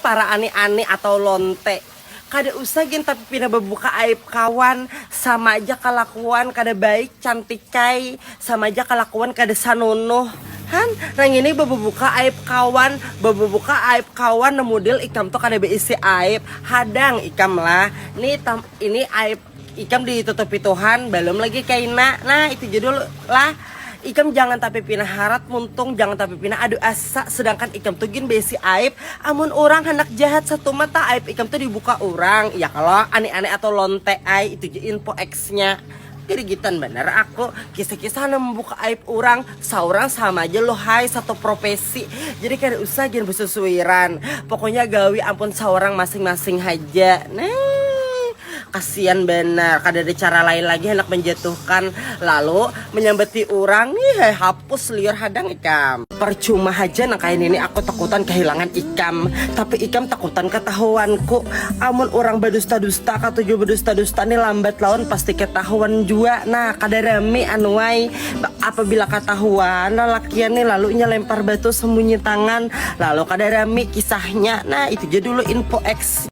para ani-ani atau lonte. Kada usah gin tapi pina bebuka aib kawan, sama aja kelakuan kada baik cantikai, sama aja kelakuan kada sanono. Han, nang ini bebuka aib kawan, bebuka aib kawan nemudil ikam tuh kada beisi aib, hadang ikam lah. Ini aib ikam ditutupi Tuhan, belum lagi kaina. Nah, itu judul lah. Ikam jangan tapi pina harat muntung, jangan tapi pina adu asa, sedangkan ikam tuh gin besi aib. Amun orang hendak jahat satu mata aib ikam tuh dibuka orang. Ya kalau aneh-aneh atau lonte ai itu info X-nya. Kirigitan bener aku kisah-kisah membuka aib orang, seorang sama aja lo hai satu profesi. Jadi kada usah gin bersesuairan. Pokoknya gawi ampun seorang masing-masing aja. Nah, kasihan benar, kada ada cara lain lagi hendak menjatuhkan lalu menyambeti orang nih hapus liur hadang ikam. Percuma aja nang kain ini aku takutan kehilangan ikam, tapi ikam takutan ketahuanku. Amun orang berdusta-dusta katuju berdusta-dusta nih lambat laun pasti ketahuan juga. Nah kada rame anuai apabila ketahuan lelakian nih lalu lempar batu sembunyi tangan lalu kada rame kisahnya. Nah itu aja dulu info X.